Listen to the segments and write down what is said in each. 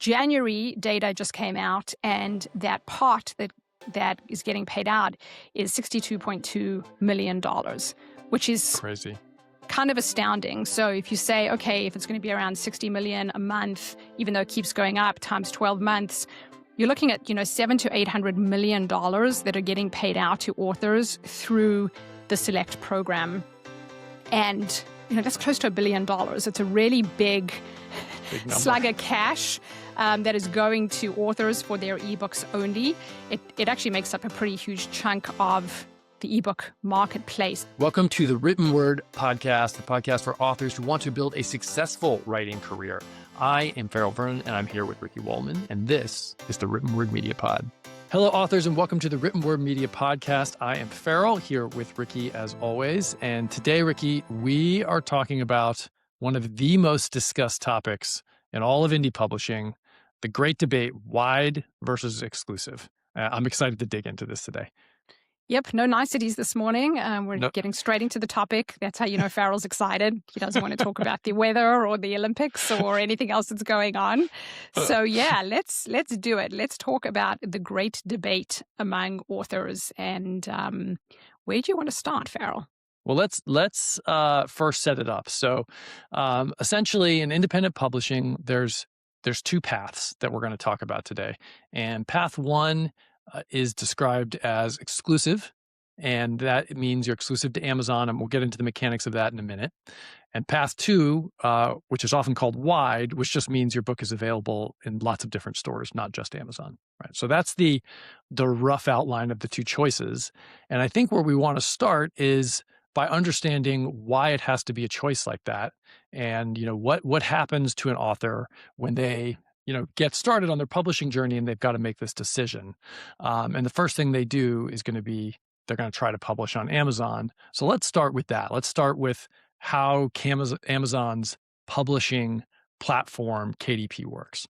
January data just came out, and that part that is getting paid out is $62.2 million, which is crazy. Kind of astounding. So if you say, okay, if it's going to be around 60 million a month, even though it keeps going up times 12 months, you're looking at, $700 to $800 million that are getting paid out to authors through the Select program. And, that's close to $1 billion. It's a really big slug of cash that is going to authors for their ebooks only. It actually makes up a pretty huge chunk of the ebook marketplace. Welcome to the Written Word Podcast, the podcast for authors who want to build a successful writing career. I am Ferol Vernon, and I'm here with Ricky Woolman, and this is the Written Word Media Pod. Hello, authors, and welcome to the Written Word Media Podcast. I am Ferol, here with Ricky as always. And today, Ricky, we are talking about one of the most discussed topics in all of indie publishing, the great debate, wide versus exclusive. I'm excited to dig into this today. Yep, no niceties this morning. We're getting straight into the topic. That's how you know Ferol's excited. He doesn't want to talk about the weather or the Olympics or anything else that's going on. So yeah, let's do it. Let's talk about the great debate among authors. And where do you want to start, Ferol? Well, let's first set it up. So essentially, in independent publishing, there's two paths that we're going to talk about today. And path one is described as exclusive, and that means you're exclusive to Amazon, and we'll get into the mechanics of that in a minute. And path two, which is often called wide, which just means your book is available in lots of different stores, not just Amazon. Right. So that's the rough outline of the two choices. And I think where we want to start is by understanding why it has to be a choice like that, and what happens to an author when they get started on their publishing journey and they've got to make this decision. And the first thing they do is going to be, they're going to try to publish on Amazon. So let's start with that. Let's start with how Amazon's publishing platform, KDP, works.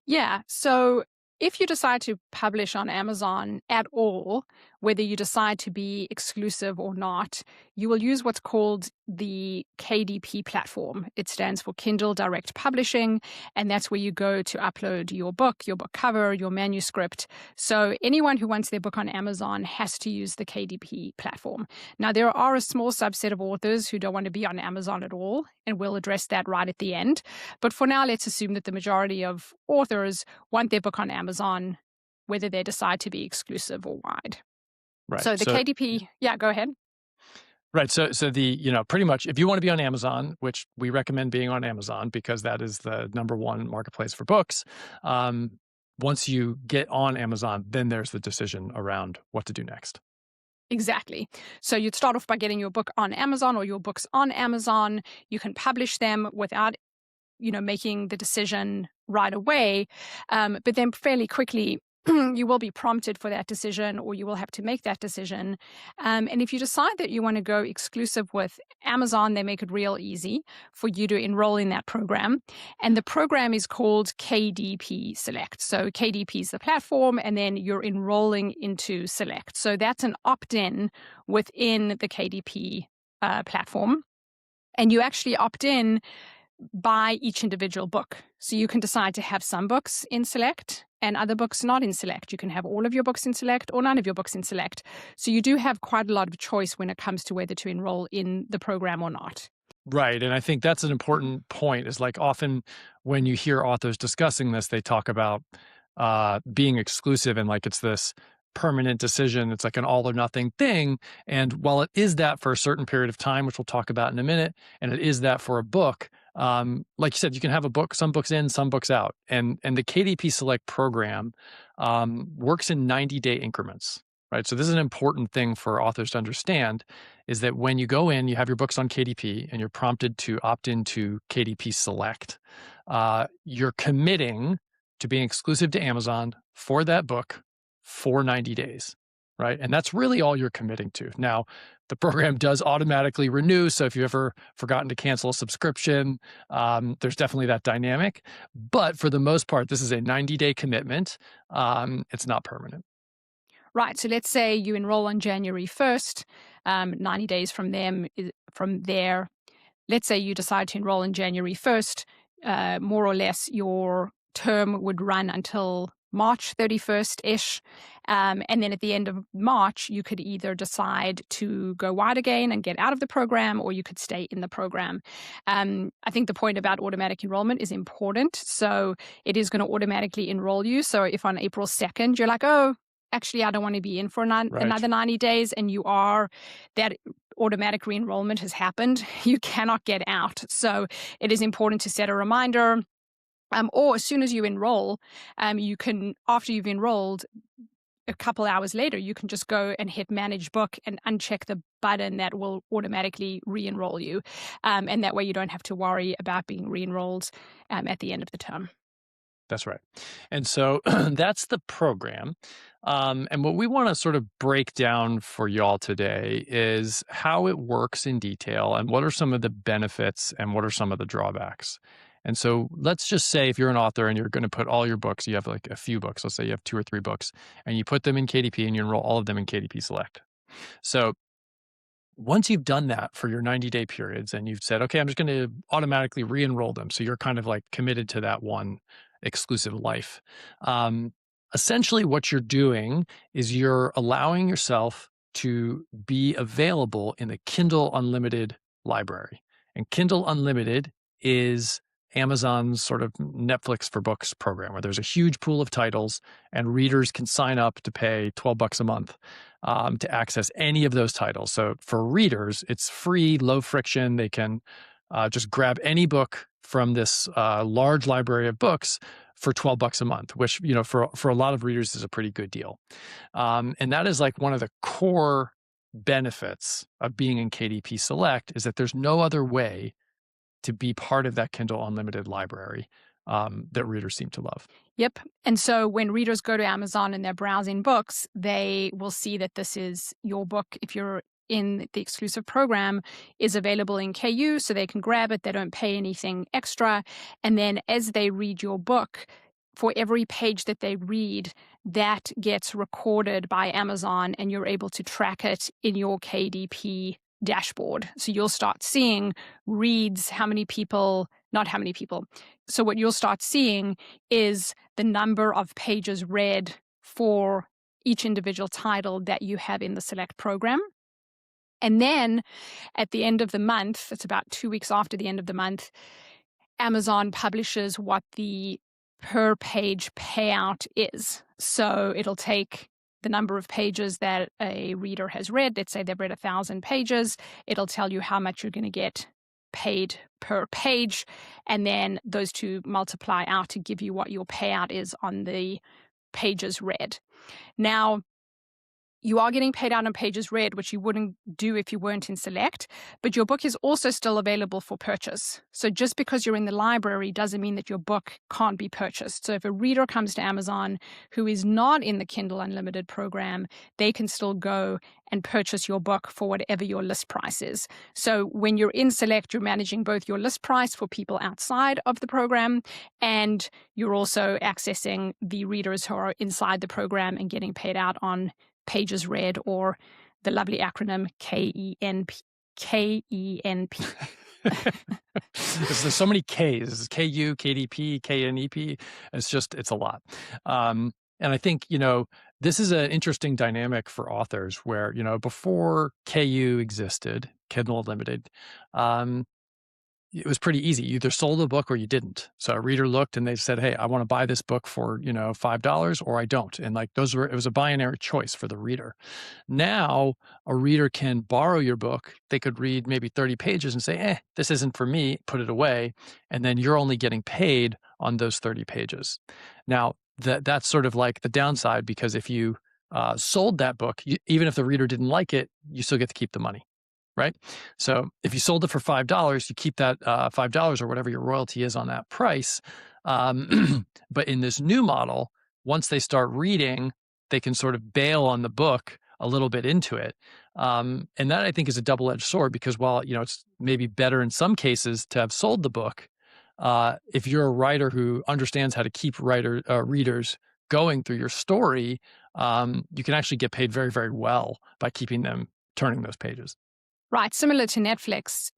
Yeah. So if you decide to publish on Amazon at all, whether you decide to be exclusive or not, you will use what's called the KDP platform. It stands for Kindle Direct Publishing, and that's where you go to upload your book cover, your manuscript. So anyone who wants their book on Amazon has to use the KDP platform. Now, there are a small subset of authors who don't want to be on Amazon at all, and we'll address that right at the end. But for now, let's assume that the majority of authors want their book on Amazon, whether they decide to be exclusive or wide. Right. So the KDP, go ahead. Right. So the, pretty much if you want to be on Amazon, which we recommend being on Amazon because that is the number one marketplace for books. Once you get on Amazon, then there's the decision around what to do next. Exactly. So you'd start off by getting your book on Amazon or your books on Amazon. You can publish them without, making the decision right away. But then fairly quickly, you will be prompted for that decision, or you will have to make that decision. And if you decide that you want to go exclusive with Amazon, they make it real easy for you to enroll in that program. And the program is called KDP Select. So KDP is the platform, and then you're enrolling into Select. So that's an opt-in within the KDP platform. And you actually opt in by each individual book. So you can decide to have some books in Select and other books not in Select. You can have all of your books in Select or none of your books in Select. So you do have quite a lot of choice when it comes to whether to enroll in the program or not. Right. And I think that's an important point, is like often when you hear authors discussing this, they talk about being exclusive and like it's this permanent decision. It's like an all or nothing thing. And while it is that for a certain period of time, which we'll talk about in a minute, and it is that for a book, like you said, you can have a book, some books in, some books out. And the KDP Select program works in 90-day increments, right? So this is an important thing for authors to understand, is that when you go in, you have your books on KDP and you're prompted to opt into KDP Select, you're committing to being exclusive to Amazon for that book for 90 days, right? And that's really all you're committing to. Now, the program does automatically renew. So if you've ever forgotten to cancel a subscription, there's definitely that dynamic. But for the most part, this is a 90-day commitment. It's not permanent. Right. So let's say you enroll on January 1st, 90 days from there. Let's say you decide to enroll on January 1st, more or less your term would run until March 31st-ish. And then at the end of March, you could either decide to go wide again and get out of the program, or you could stay in the program. I think the point about automatic enrollment is important. So it is going to automatically enroll you. So if on April 2nd, you're like, oh, actually, I don't want to be in for another 90 days, and you are, that automatic re-enrollment has happened, you cannot get out. So it is important to set a reminder. Or as soon as you enroll, you can, after you've enrolled, a couple hours later, you can just go and hit Manage Book and uncheck the button that will automatically re-enroll you. And that way you don't have to worry about being re-enrolled at the end of the term. That's right. And so that's the program. And what we want to sort of break down for y'all today is how it works in detail and what are some of the benefits and what are some of the drawbacks. And so let's just say if you're an author and you're going to put all your books, you have like a few books, let's say you have 2 or 3 books, and you put them in KDP and you enroll all of them in KDP Select. So once you've done that for your 90-day periods and you've said, okay, I'm just going to automatically re-enroll them. So you're kind of like committed to that one exclusive life. Essentially what you're doing is you're allowing yourself to be available in the Kindle Unlimited library. And Kindle Unlimited is Amazon's sort of Netflix for books program, where there's a huge pool of titles and readers can sign up to pay $12 a month to access any of those titles. So for readers, it's free, low friction. They can just grab any book from this large library of books for $12 a month, which, you know, for a lot of readers is a pretty good deal. And that is like one of the core benefits of being in KDP Select, is that there's no other way to be part of that Kindle Unlimited library that readers seem to love. Yep. And so when readers go to Amazon and they're browsing books, they will see that this is your book. If you're in the exclusive program, is available in KU, so they can grab it. They don't pay anything extra. And then as they read your book, for every page that they read, that gets recorded by Amazon and you're able to track it in your KDP dashboard. So you'll start seeing reads, not how many people. So what you'll start seeing is the number of pages read for each individual title that you have in the Select program. And then at the end of the month, it's about 2 weeks after the end of the month, Amazon publishes what the per page payout is. So it'll take the number of pages that a reader has read. Let's say they've read 1,000 pages. It'll tell you how much you're going to get paid per page. And then those two multiply out to give you what your payout is on the pages read. Now, you are getting paid out on pages read, which you wouldn't do if you weren't in Select, but your book is also still available for purchase. So just because you're in the library doesn't mean that your book can't be purchased. So if a reader comes to Amazon who is not in the Kindle Unlimited program, they can still go and purchase your book for whatever your list price is. So when you're in Select, you're managing both your list price for people outside of the program, and you're also accessing the readers who are inside the program and getting paid out on pages read, or the lovely acronym KENP. There's so many Ks. It's KU, KDP, KNEP. It's a lot. And I think, you know, this is an interesting dynamic for authors where, you know, before KU existed, Kindle Unlimited, it was pretty easy. You either sold a book or you didn't. So a reader looked and they said, hey, I want to buy this book for, you know, $5 or I don't. And like it was a binary choice for the reader. Now a reader can borrow your book. They could read maybe 30 pages and say, this isn't for me, put it away. And then you're only getting paid on those 30 pages. Now that's sort of like the downside, because if you sold that book, even if the reader didn't like it, you still get to keep the money. Right? So if you sold it for $5, you keep that $5 or whatever your royalty is on that price. But in this new model, once they start reading, they can sort of bail on the book a little bit into it. And that I think is a double-edged sword, because while, you know, it's maybe better in some cases to have sold the book, if you're a writer who understands how to keep readers going through your story, you can actually get paid very, very well by keeping them turning those pages. Right. Similar to Netflix,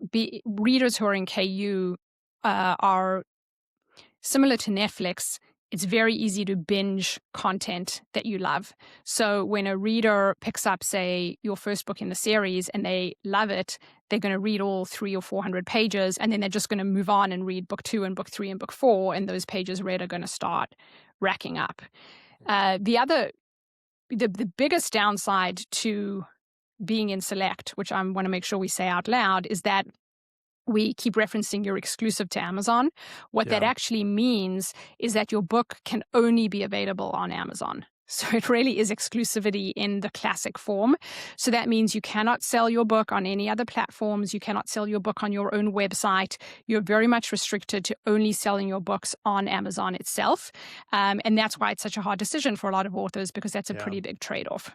readers who are in KU are similar to Netflix. it's very easy to binge content that you love. So when a reader picks up, say, your first book in the series and they love it, they're going to read all 300 or 400 pages, and then they're just going to move on and read book 2 and book 3 and book 4, and those pages read are going to start racking up. The biggest downside to being in Select, which I want to make sure we say out loud, is that we keep referencing you're exclusive to Amazon. What that actually means is that your book can only be available on Amazon. So it really is exclusivity in the classic form. So that means you cannot sell your book on any other platforms. You cannot sell your book on your own website. You're very much restricted to only selling your books on Amazon itself. And that's why it's such a hard decision for a lot of authors, because that's a pretty big trade-off.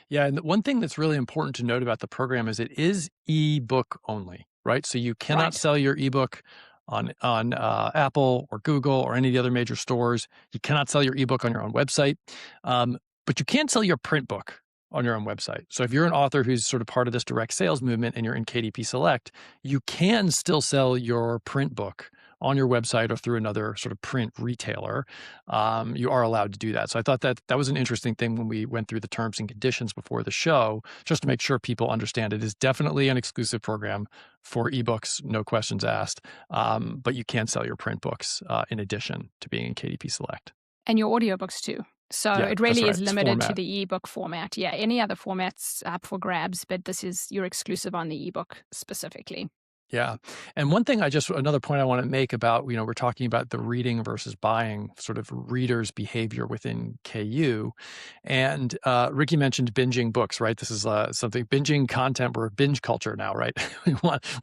Yeah, and one thing that's really important to note about the program is it is ebook only, right? So you cannot sell your ebook on Apple or Google or any of the other major stores. You cannot sell your ebook on your own website, but you can sell your print book on your own website. So if you're an author who's sort of part of this direct sales movement and you're in KDP Select, you can still sell your print book on your website or through another sort of print retailer. You are allowed to do that. So I thought that was an interesting thing when we went through the terms and conditions before the show, just to make sure people understand it is definitely an exclusive program for ebooks, no questions asked. But you can sell your print books in addition to being in KDP Select. And your audiobooks too. So it really is limited to the ebook format. Yeah, any other formats up for grabs, but you're exclusive on the ebook specifically. Yeah. And one thing another point I want to make about, we're talking about the reading versus buying sort of readers' behavior within KU. And Ricci mentioned binging books, right? This is something, binging content. We're a binge culture now, right?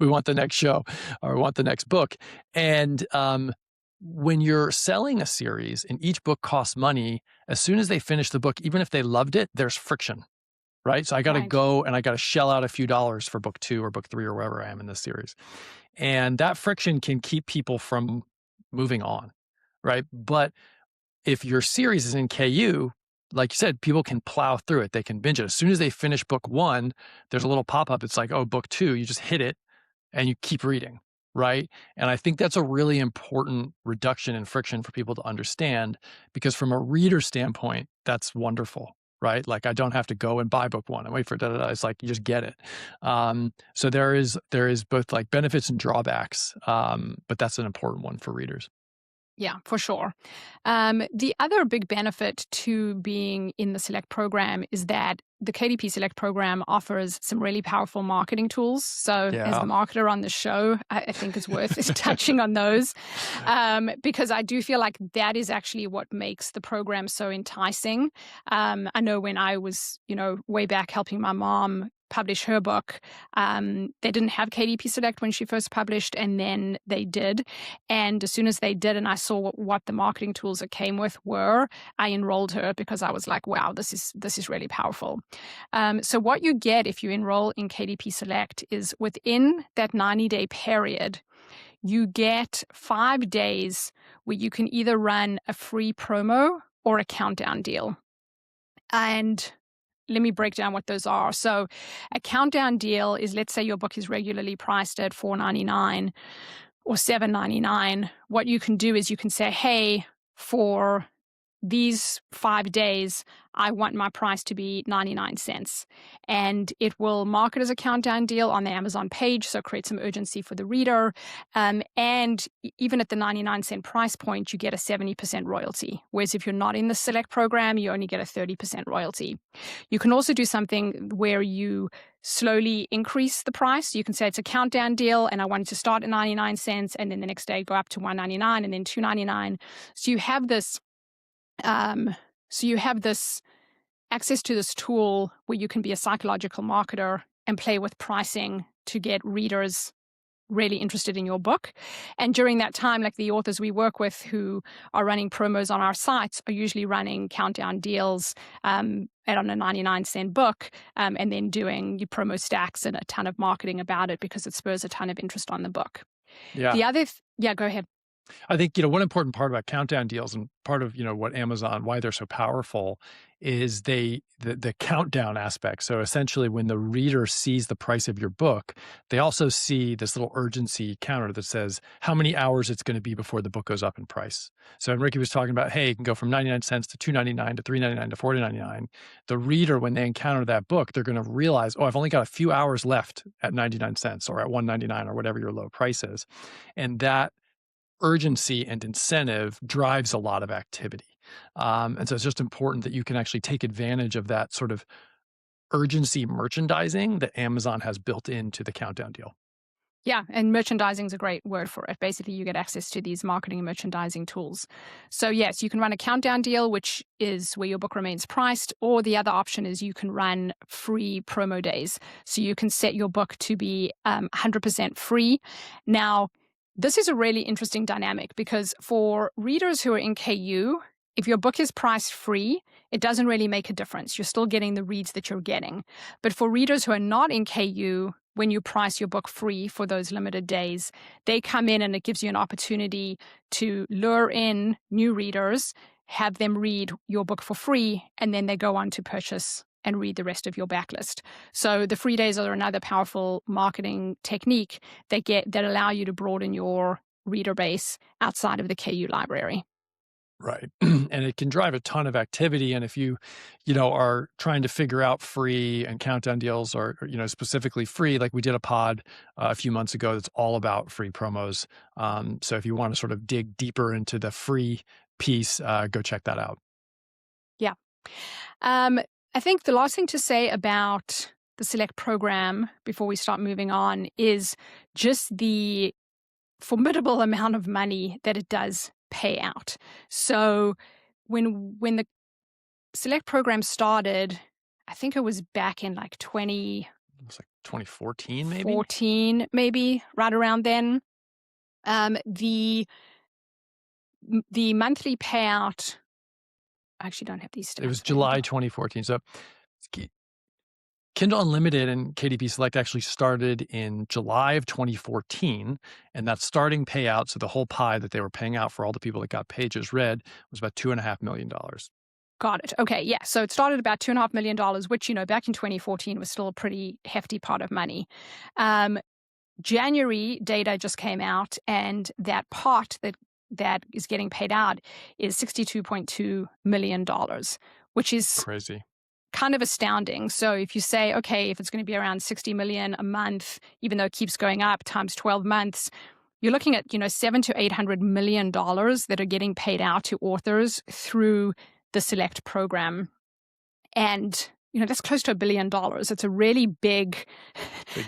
we want the next show or we want the next book. And when you're selling a series and each book costs money, as soon as they finish the book, even if they loved it, there's friction. Right. So I got to go and I got to shell out a few dollars for book 2 or book 3 or wherever I am in this series. And that friction can keep people from moving on. Right. But if your series is in KU, like you said, people can plow through it. They can binge it. As soon as they finish book 1, there's a little pop-up. It's like, oh, book 2, you just hit it and you keep reading. Right. And I think that's a really important reduction in friction for people to understand, because from a reader standpoint, that's wonderful. Right? Like I don't have to go and buy book 1 and wait for it. It's like you just get it. So there is both like benefits and drawbacks, but that's an important one for readers. Yeah, for sure. The other big benefit to being in the Select program is that the KDP Select program offers some really powerful marketing tools. So as the marketer on the show, I think it's worth touching on those, because I do feel like that is actually what makes the program so enticing. I know when I was, way back helping my mom publish her book, they didn't have KDP Select when she first published, and then they did. And as soon as they did, and I saw what the marketing tools it came with were, I enrolled her because I was like, wow, this is really powerful. So what you get if you enroll in KDP Select is within that 90-day period, you get 5 days where you can either run a free promo or a countdown deal. And let me break down what those are. So a countdown deal is, let's say your book is regularly priced at $4.99 or $7.99. What you can do is you can say, hey, for these 5 days, I want my price to be 99 cents. And it will mark it as a countdown deal on the Amazon page, so create some urgency for the reader. And even at the 99-cent price point, you get a 70% royalty. Whereas if you're not in the Select program, you only get a 30% royalty. You can also do something where you slowly increase the price. You can say it's a countdown deal and I want it to start at 99 cents and then the next day go up to $1.99 and then $2.99. So you have this access to this tool where you can be a psychological marketer and play with pricing to get readers really interested in your book. And during that time, like the authors we work with who are running promos on our sites are usually running countdown deals on a 99-cent book, and then doing your promo stacks and a ton of marketing about it because it spurs a ton of interest on the book. Yeah. Go ahead. I think, one important part about countdown deals and part of, what Amazon, why they're so powerful is the countdown aspect. So essentially when the reader sees the price of your book, they also see this little urgency counter that says how many hours it's going to be before the book goes up in price. So when Ricky was talking about, hey, it can go from 99 cents to 2.99 to 3.99 to 4.99. The reader, when they encounter that book, they're going to realize, oh, I've only got a few hours left at 99 cents or at 1.99 or whatever your low price is. And that urgency and incentive drives a lot of activity. And so it's just important that you can actually take advantage of that sort of urgency merchandising that Amazon has built into the countdown deal. Yeah, and merchandising is a great word for it. Basically, you get access to these marketing and merchandising tools. So yes, you can run a countdown deal, which is where your book remains priced, or the other option is you can run free promo days. So you can set your book to be 100% free. Now, this is a really interesting dynamic because for readers who are in KU, if your book is priced free, it doesn't really make a difference. You're still getting the reads that you're getting. But for readers who are not in KU, when you price your book free for those limited days, they come in and it gives you an opportunity to lure in new readers, have them read your book for free, and then they go on to purchase and read the rest of your backlist. So the free days are another powerful marketing technique that allow you to broaden your reader base outside of the KU library. Right. And it can drive a ton of activity. And if you, are trying to figure out free and countdown deals or specifically free, like we did a pod a few months ago that's all about free promos. So if you want to sort of dig deeper into the free piece, go check that out. Yeah. I think the last thing to say about the Select program before we start moving on is just the formidable amount of money that it does pay out. So when the Select program started, I think it was back in like 2014, maybe? 14, maybe, right around then. The monthly payout, I actually don't have these stats. It was July 2014. So Kindle Unlimited and KDP Select actually started in July of 2014, and that starting payout, so the whole pie that they were paying out for all the people that got pages read, was about $2.5 million. Got it. Okay, yeah. So it started about $2.5 million, which, back in 2014 was still a pretty hefty pot of money. January data just came out, and that pot that is getting paid out is $62.2 million, which is crazy. Kind of astounding. So if you say, okay, if it's going to be around 60 million a month, even though it keeps going up times 12 months, you're looking at, $700 to $800 million that are getting paid out to authors through the Select program. And, that's close to $1 billion. It's a really big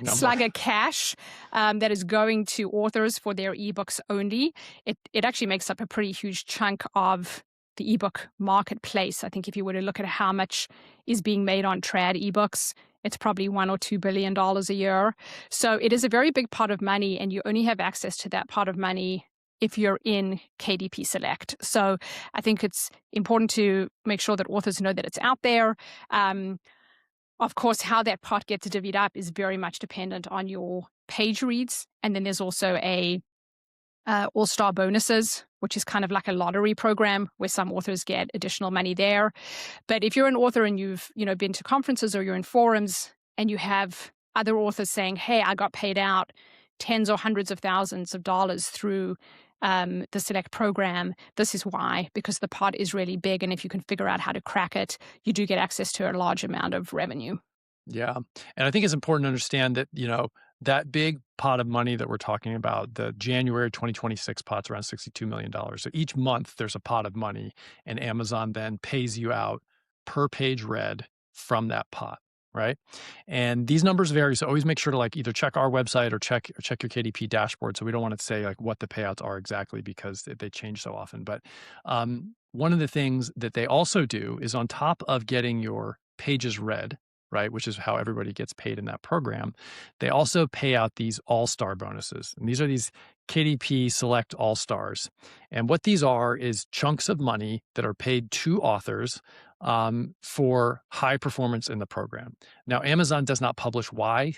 slug of cash that is going to authors for their ebooks only. It actually makes up a pretty huge chunk of the ebook marketplace. I think if you were to look at how much is being made on trad ebooks, it's probably $1 or $2 billion a year. So it is a very big pot of money, and you only have access to that pot of money if you're in KDP Select. So I think it's important to make sure that authors know that it's out there. Of course, how that pot gets divvied up is very much dependent on your page reads. And then there's also a all-star bonuses, which is kind of like a lottery program where some authors get additional money there. But if you're an author and you've been to conferences or you're in forums and you have other authors saying, hey, I got paid out tens or hundreds of thousands of dollars through the Select program, this is why, because the pot is really big. And if you can figure out how to crack it, you do get access to a large amount of revenue. Yeah. And I think it's important to understand that, that big pot of money that we're talking about, the January 2026 pot's around $62 million. So each month there's a pot of money, and Amazon then pays you out per page read from that pot, right? And these numbers vary. So always make sure to either check our website or check your KDP dashboard. So we don't want to say what the payouts are exactly because they change so often. But one of the things that they also do is on top of getting your pages read, right, which is how everybody gets paid in that program, they also pay out these all-star bonuses. And these are these KDP Select All-Stars. And what these are is chunks of money that are paid to authors for high performance in the program. Now, Amazon does not publish why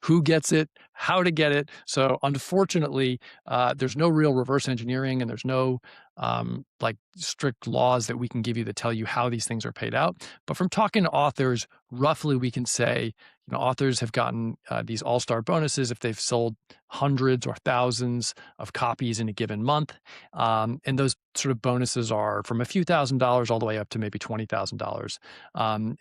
who gets it, how to get it. So unfortunately, there's no real reverse engineering, and there's no like strict laws that we can give you that tell you how these things are paid out. But from talking to authors, roughly we can say, authors have gotten these all-star bonuses if they've sold hundreds or thousands of copies in a given month. And those sort of bonuses are from a few $1,000s all the way up to maybe $20,000.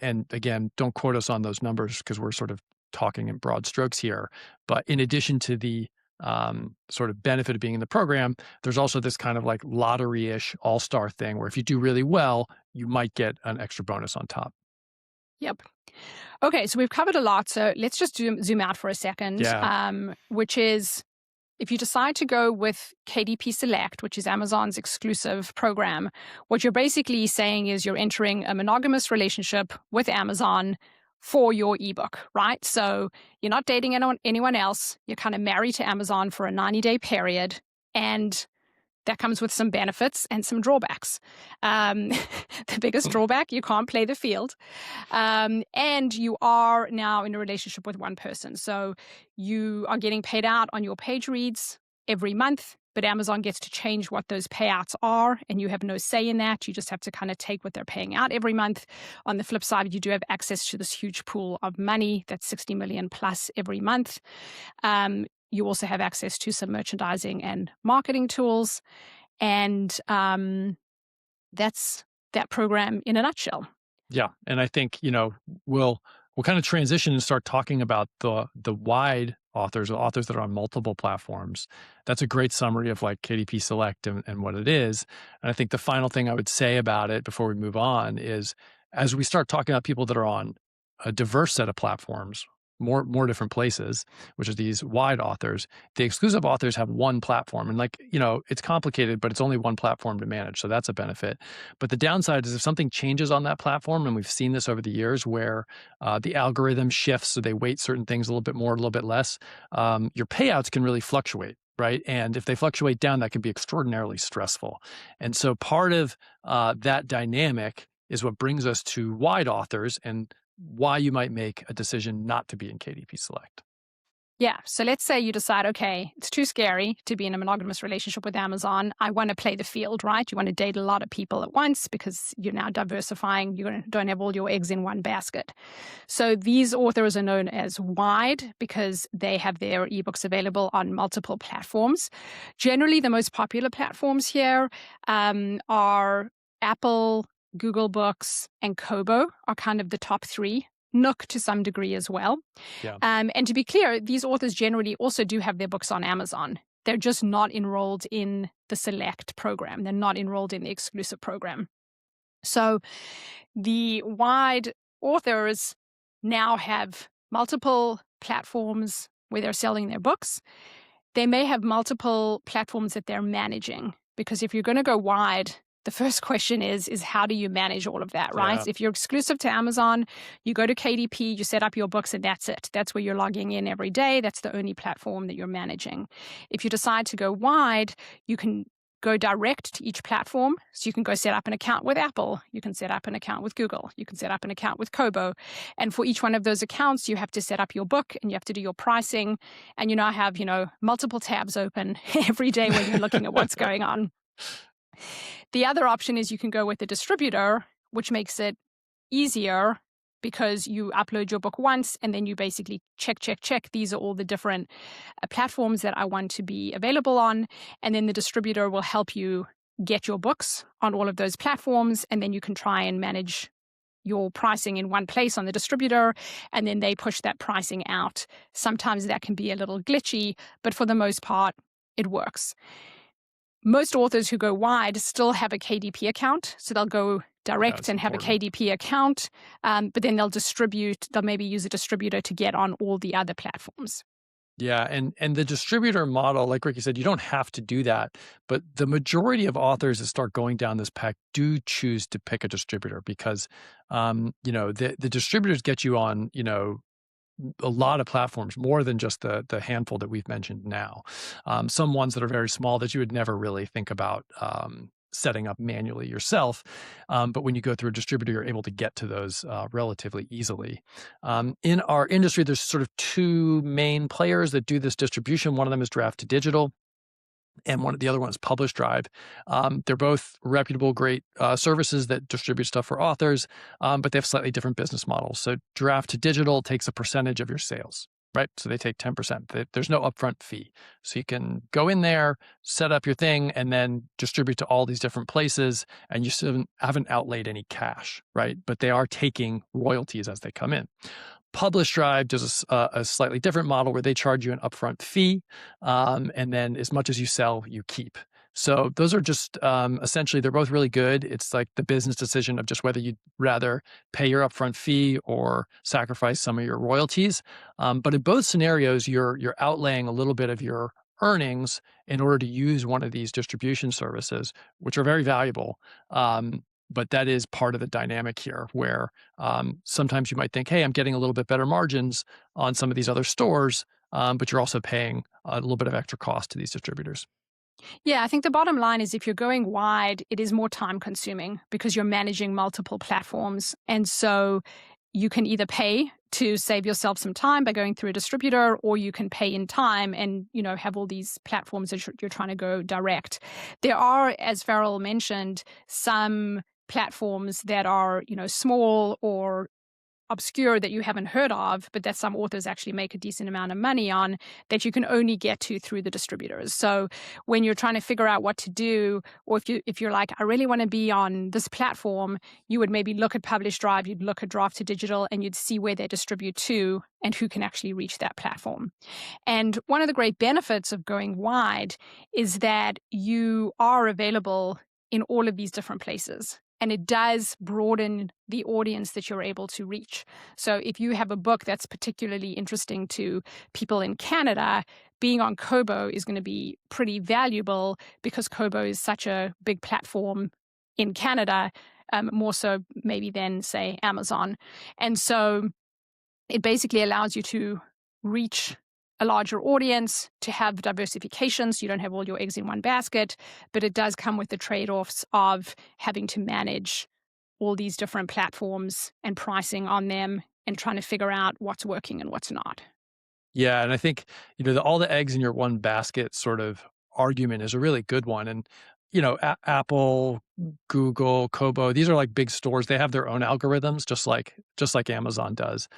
And again, don't quote us on those numbers because we're sort of talking in broad strokes here. But in addition to the sort of benefit of being in the program, there's also this kind of like lottery-ish all-star thing where if you do really well, you might get an extra bonus on top. Yep. Okay, so we've covered a lot. So let's just zoom out for a second, which is if you decide to go with KDP Select, which is Amazon's exclusive program, what you're basically saying is you're entering a monogamous relationship with Amazon for your ebook, right? So you're not dating anyone else. You're kind of married to Amazon for a 90-day period. And that comes with some benefits and some drawbacks. The biggest drawback, you can't play the field. And you are now in a relationship with one person. So you are getting paid out on your page reads every month, but Amazon gets to change what those payouts are, and you have no say in that. You just have to kind of take what they're paying out every month. On the flip side, you do have access to this huge pool of money that's 60 million plus every month. You also have access to some merchandising and marketing tools. And that's that program in a nutshell. Yeah. And I think, we'll kind of transition and start talking about the wide authors, or authors that are on multiple platforms. That's a great summary of like KDP Select and what it is. And I think the final thing I would say about it before we move on is as we start talking about people that are on a diverse set of platforms, more different places, which are these wide authors, the exclusive authors have one platform. And it's complicated, but it's only one platform to manage. So that's a benefit. But the downside is if something changes on that platform, and we've seen this over the years where the algorithm shifts, so they weight certain things a little bit more, a little bit less, your payouts can really fluctuate. Right. And if they fluctuate down, that can be extraordinarily stressful. And so part of that dynamic is what brings us to wide authors and why you might make a decision not to be in KDP Select. Yeah. So let's say you decide, okay, it's too scary to be in a monogamous relationship with Amazon. I want to play the field, right? You want to date a lot of people at once because you're now diversifying. You don't have all your eggs in one basket. So these authors are known as wide because they have their ebooks available on multiple platforms. Generally, the most popular platforms here are Apple, Google Books, and Kobo are kind of the top three. Nook to some degree as well. Yeah. And to be clear, these authors generally also do have their books on Amazon. They're just not enrolled in the Select program. They're not enrolled in the exclusive program. So the wide authors now have multiple platforms where they're selling their books. They may have multiple platforms that they're managing, because if you're going to go wide, the first question is how do you manage all of that, right? Yeah. If you're exclusive to Amazon, you go to KDP, you set up your books, and that's it. That's where you're logging in every day. That's the only platform that you're managing. If you decide to go wide, you can go direct to each platform. So you can go set up an account with Apple. You can set up an account with Google. You can set up an account with Kobo. And for each one of those accounts, you have to set up your book and you have to do your pricing. And you now have, multiple tabs open every day when you're looking at what's going on. The other option is you can go with a distributor, which makes it easier because you upload your book once and then you basically check. These are all the different platforms that I want to be available on. And then the distributor will help you get your books on all of those platforms. And then you can try and manage your pricing in one place on the distributor, and then they push that pricing out. Sometimes that can be a little glitchy, but for the most part, it works. Most authors who go wide still have a KDP account, so they'll go direct and have a KDP account, but then they'll maybe use a distributor to get on all the other platforms. Yeah, and the distributor model, like Ricky said, you don't have to do that, but the majority of authors that start going down this path do choose to pick a distributor because, the distributors get you on, a lot of platforms, more than just the handful that we've mentioned now. Some ones that are very small that you would never really think about setting up manually yourself. But when you go through a distributor, you're able to get to those relatively easily. In our industry, there's sort of two main players that do this distribution. One of them is Draft to Digital, and the other one is Publish Drive. They're both reputable, great services that distribute stuff for authors, but they have slightly different business models. So Draft to Digital takes a percentage of your sales, right? So they take 10%. There's no upfront fee. So you can go in there, set up your thing, and then distribute to all these different places, and you still haven't outlaid any cash, right? But they are taking royalties as they come in. Publish Drive does a slightly different model where they charge you an upfront fee, and then as much as you sell, you keep. So those are just essentially, they're both really good. It's like the business decision of just whether you'd rather pay your upfront fee or sacrifice some of your royalties. But in both scenarios, you're outlaying a little bit of your earnings in order to use one of these distribution services, which are very valuable. But that is part of the dynamic here where sometimes you might think, hey, I'm getting a little bit better margins on some of these other stores, but you're also paying a little bit of extra cost to these distributors. Yeah, I think the bottom line is if you're going wide, it is more time consuming because you're managing multiple platforms. And so you can either pay to save yourself some time by going through a distributor, or you can pay in time and, have all these platforms that you're trying to go direct. There are, as Ferol mentioned, some platforms that are, small or obscure that you haven't heard of, but that some authors actually make a decent amount of money on, that you can only get to through the distributors. So when you're trying to figure out what to do, or if you're like, I really want to be on this platform, you would maybe look at Publish Drive, you'd look at Draft to Digital, and you'd see where they distribute to and who can actually reach that platform. And one of the great benefits of going wide is that you are available in all of these different places. And it does broaden the audience that you're able to reach. So if you have a book that's particularly interesting to people in Canada, being on Kobo is going to be pretty valuable because Kobo is such a big platform in Canada, more so maybe than, say, Amazon. And so it basically allows you to reach a larger audience, to have diversification so you don't have all your eggs in one basket, but it does come with the trade-offs of having to manage all these different platforms and pricing on them and trying to figure out what's working and what's not. Yeah, and I think, all the eggs in your one basket sort of argument is a really good one. And, Apple, Google, Kobo, these are like big stores. They have their own algorithms, just like Amazon does.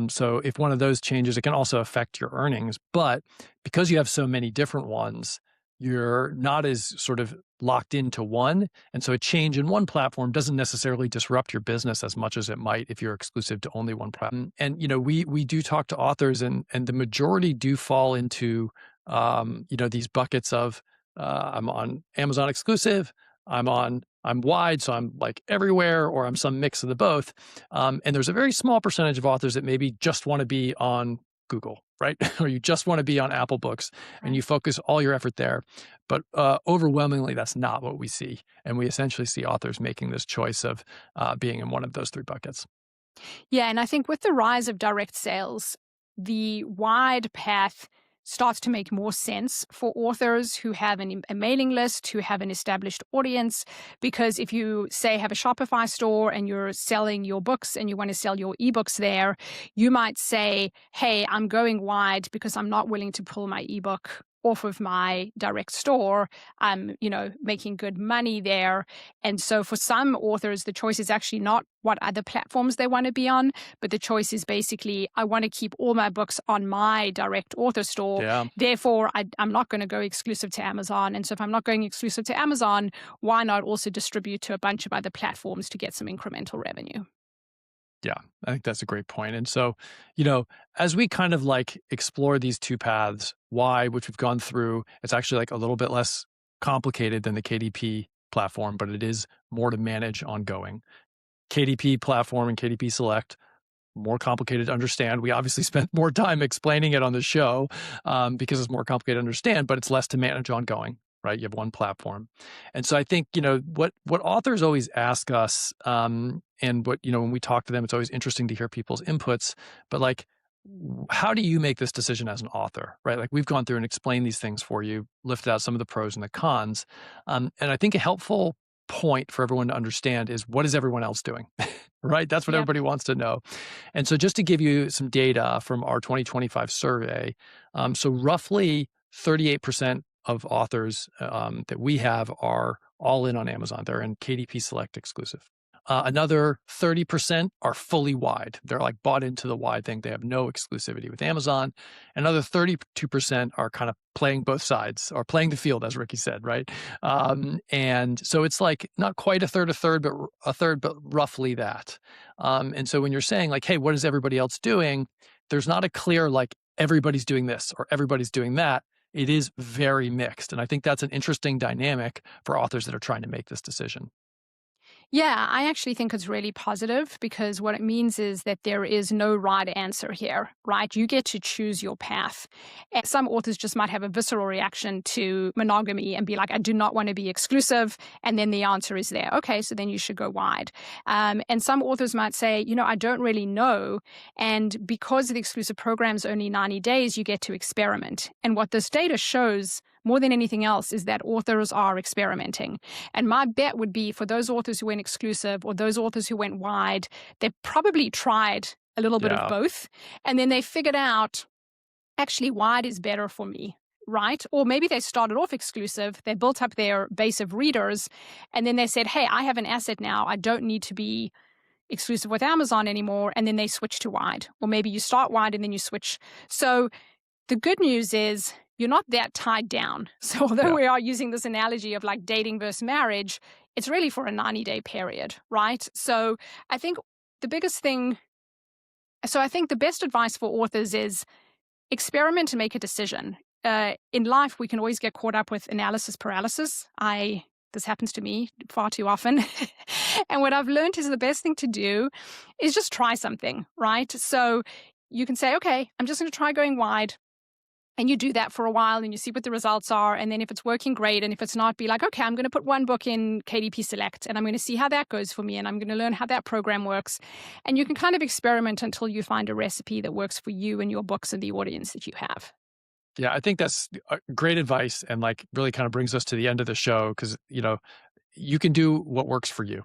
So if one of those changes, it can also affect your earnings. But because you have so many different ones, you're not as sort of locked into one. And so a change in one platform doesn't necessarily disrupt your business as much as it might if you're exclusive to only one platform. And, we do talk to authors, and the majority do fall into, these buckets of, I'm on Amazon exclusive, I'm wide, so I'm like everywhere, or I'm some mix of the both. And there's a very small percentage of authors that maybe just want to be on Google, right? Or you just want to be on Apple Books, and you focus all your effort there. But overwhelmingly, that's not what we see. And we essentially see authors making this choice of being in one of those three buckets. Yeah, and I think with the rise of direct sales, the wide path starts to make more sense for authors who have a mailing list, who have an established audience. Because if you, say, have a Shopify store and you're selling your books and you want to sell your ebooks there, you might say, hey, I'm going wide because I'm not willing to pull my ebook off of my direct store. I'm, making good money there. And so for some authors, the choice is actually not what other platforms they want to be on, but the choice is basically, I want to keep all my books on my direct author store. Yeah. Therefore, I'm not going to go exclusive to Amazon. And so if I'm not going exclusive to Amazon, why not also distribute to a bunch of other platforms to get some incremental revenue? Yeah, I think that's a great point. And so, as we kind of like explore these two paths, why, which we've gone through, it's actually like a little bit less complicated than the KDP platform, but it is more to manage ongoing. KDP platform and KDP Select, more complicated to understand. We obviously spent more time explaining it on the show because it's more complicated to understand, but it's less to manage ongoing, right? You have one platform. And so I think, what authors always ask us, and what, when we talk to them, it's always interesting to hear people's inputs, but like, how do you make this decision as an author, right? Like we've gone through and explained these things for you, lifted out some of the pros and the cons. And I think a helpful point for everyone to understand is what is everyone else doing, right? That's what Yep. everybody wants to know. And so just to give you some data from our 2025 survey, so roughly 38% of authors that we have are all in on Amazon. They're in KDP Select exclusive. Another 30% are fully wide. They're like bought into the wide thing. They have no exclusivity with Amazon. Another 32% are kind of playing both sides or playing the field, as Ricky said, right? And so it's like not quite a third, but a third, but roughly that. And so when you're saying like, hey, what is everybody else doing? There's not a clear like everybody's doing this or everybody's doing that. It is very mixed. And I think that's an interesting dynamic for authors that are trying to make this decision. Yeah, I actually think it's really positive because what it means is that there is no right answer here, right? You get to choose your path. And some authors just might have a visceral reaction to monogamy and be like, I do not want to be exclusive. And then the answer is there. Okay, so then you should go wide. And some authors might say, I don't really know. And because the exclusive program is only 90 days, you get to experiment. And what this data shows more than anything else is that authors are experimenting. And my bet would be for those authors who went exclusive or those authors who went wide, they probably tried a little bit of Yeah. both. And then they figured out, actually, wide is better for me, right? Or maybe they started off exclusive, they built up their base of readers, and then they said, hey, I have an asset now. I don't need to be exclusive with Amazon anymore. And then they switch to wide. Or maybe you start wide and then you switch. So the good news is you're not that tied down. So although Yeah. we are using this analogy of like dating versus marriage, it's really for a 90-day period, right? So I think the biggest thing, I think the best advice for authors is experiment and make a decision. In life, we can always get caught up with analysis paralysis. This happens to me far too often. And what I've learned is the best thing to do is just try something, right? So you can say, okay, I'm just going to try going wide. And you do that for a while and you see what the results are. And then if it's working, great. And if it's not, be like, okay, I'm going to put one book in KDP Select and I'm going to see how that goes for me. And I'm going to learn how that program works. And you can kind of experiment until you find a recipe that works for you and your books and the audience that you have. Yeah, I think that's great advice and like really kind of brings us to the end of the show because, you can do what works for you,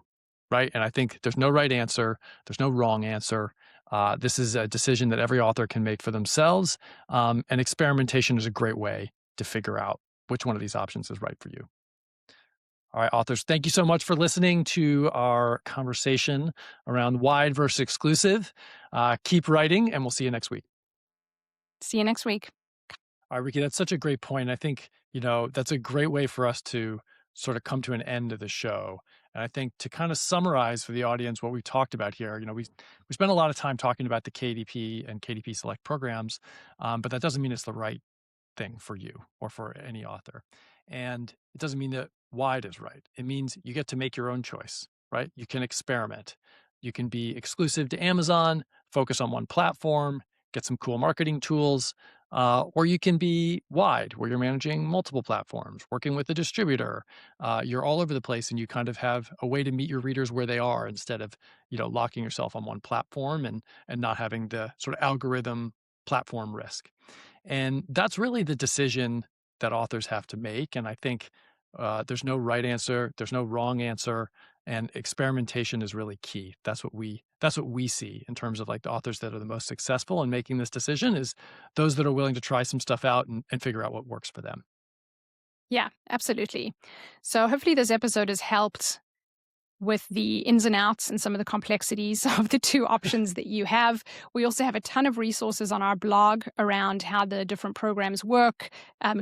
right? And I think there's no right answer, there's no wrong answer. This is a decision that every author can make for themselves. And experimentation is a great way to figure out which one of these options is right for you. All right, authors, thank you so much for listening to our conversation around wide versus exclusive. Keep writing, and we'll see you next week. See you next week. All right, Ricky, that's such a great point. I think, that's a great way for us to sort of come to an end of the show. And I think to kind of summarize for the audience what we've talked about here, we spent a lot of time talking about the KDP and KDP Select programs, but that doesn't mean it's the right thing for you or for any author. And it doesn't mean that wide is right. It means you get to make your own choice, right? You can experiment. You can be exclusive to Amazon, focus on one platform, get some cool marketing tools, or you can be wide, where you're managing multiple platforms, working with a distributor. You're all over the place, and you kind of have a way to meet your readers where they are instead of locking yourself on one platform and not having the sort of algorithm platform risk. And that's really the decision that authors have to make. And I think there's no right answer, there's no wrong answer, and experimentation is really key. That's what we see in terms of like the authors that are the most successful in making this decision is those that are willing to try some stuff out and figure out what works for them. Yeah, absolutely. So hopefully this episode has helped with the ins and outs and some of the complexities of the two options that you have. We also have a ton of resources on our blog around how the different programs work,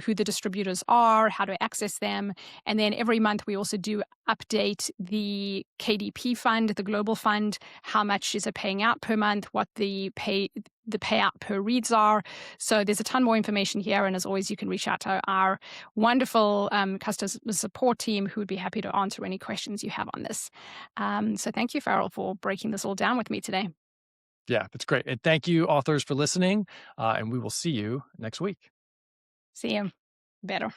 who the distributors are, how to access them. And then every month we also do update the KDP fund, the global fund, how much is it paying out per month, what the payout per reads are. So there's a ton more information here. And as always, you can reach out to our wonderful customer support team who would be happy to answer any questions you have on this. So thank you, Ferol, for breaking this all down with me today. Yeah, that's great. And thank you, authors, for listening. And we will see you next week. See you. Better.